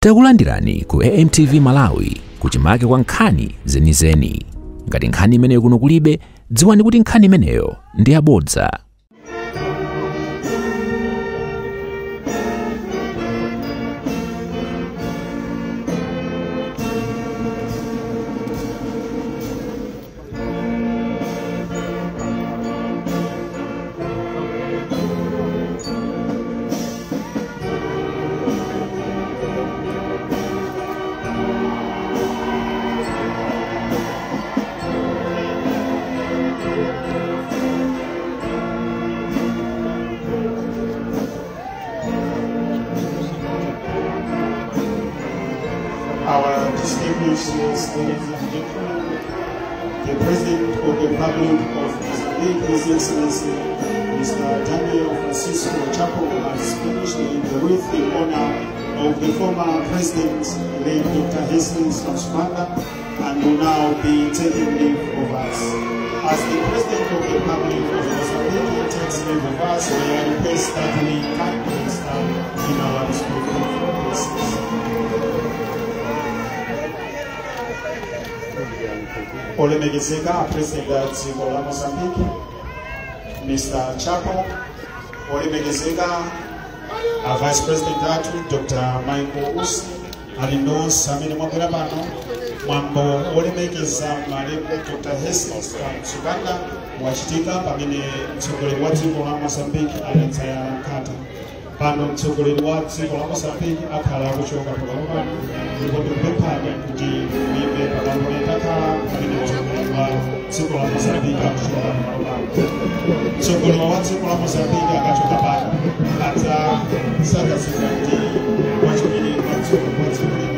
Takulandirani ku AMTV Malawi kuchimake kwa nkhani zenizeni. Ngati nkhani imeneyo kuno kulibe, dziwani kuti nkhani imeneyo ndi yabodza. Our distinguished ladies and gentlemen, the President of the Republic of Mozambique, His Excellency Mr. Daniel Francisco Chapo, has finished the wreath in honor of the former President, late Dr. Hastings Mswanga, and will now be taking leave of us. As the President of the Republic of Mozambique takes leave of us, we are request that we kindly stand in our respectful places. Olemekezeka President wa Mozambique, Mr. Chapo. Olemekezeka Vice President Dr. Michael Usi alinosa amene mwabwera pano mwambo olemekeza malemu Dr. Hastings Mswanga wachitika pamene mtsogoleri wa dziko la Mozambique aletsaya mkata. Pano mtsogoleri wa dziko la Mozambique akhala kuchoka pano ndipo tikupemphani kuti muimbe pamalo patakhala pamene mtsogoleri wa dziko la Mozambique akuchoka pano. Mtsogoleri wa dziko la Mozambique akachoka pano adzasakazika kuti wachokere kwa mtsogoleri wa dziko la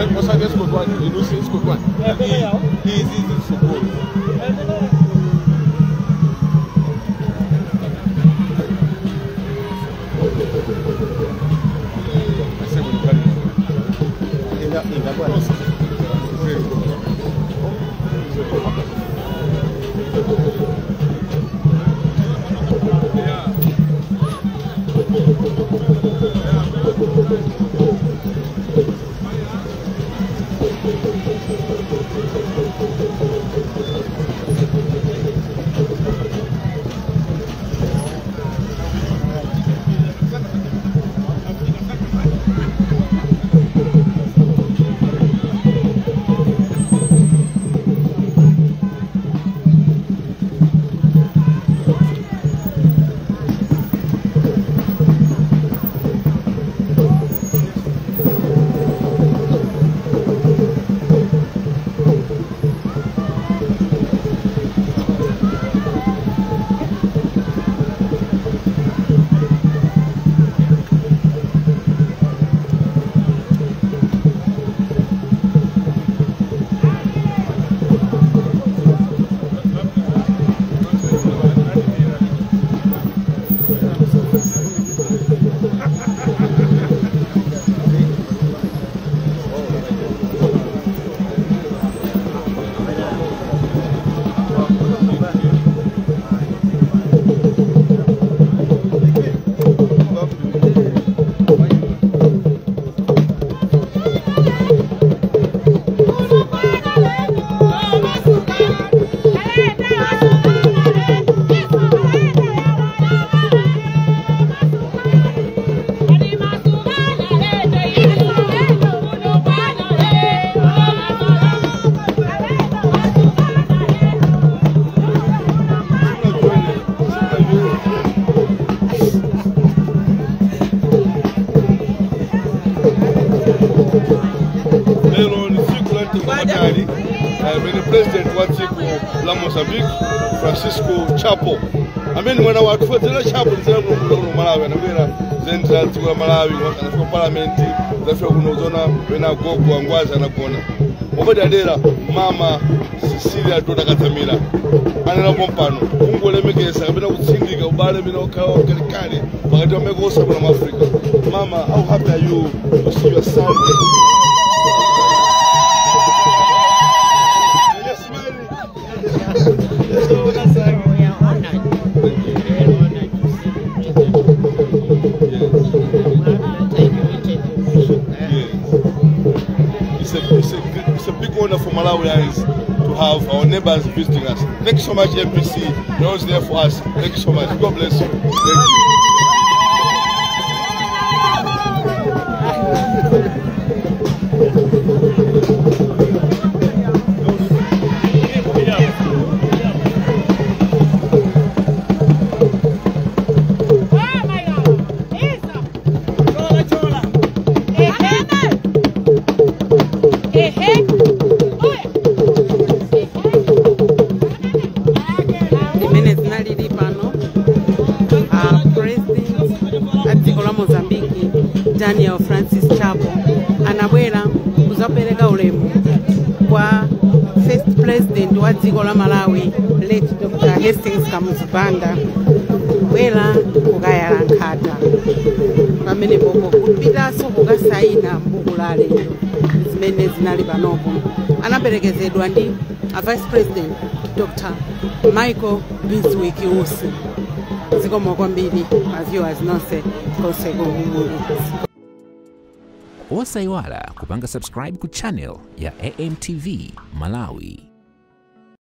Moçambique escutou quanto? E Lúcio escutou quanto? Easy escutou. Ainda agora. President wa siku la Mozambique Francisco Chapo amene mwana watu fatela Chapo nzira kuno Malawi anabwera zendra tsiku la Malawi wakafika parliament zafika kuno zona wena gogo angwaza anagona obadadera mama Cecilia Dota Katamira anela pompano kungolemekeza kapena kutsindika ubale mina okawa kalikali pakati wa mekosa kuna Africa. Mama, how happy are you to see your son? It's a big honor for Malawians to have our neighbors visiting us. Thank you so much, MPC. You're always there for us. Thank you so much. God bless you. Thank you. Daniel Francis Chapo anabwera kuzapereka ulemu kwa first president wa dziko la Malawi late Dr. Hastings Kamuzibanda bwera kukayala nkhata pamene popo kupitaso kukasaina mbuku la lero zimene zinali panopo anaperekezedwa ndi vice president Dr. Michael Binswick Usi. Zikomo kwambiri viewers nonse konseko mumuru. Osaiwala kupanga subscribe ku channel ya AMTV Malawi.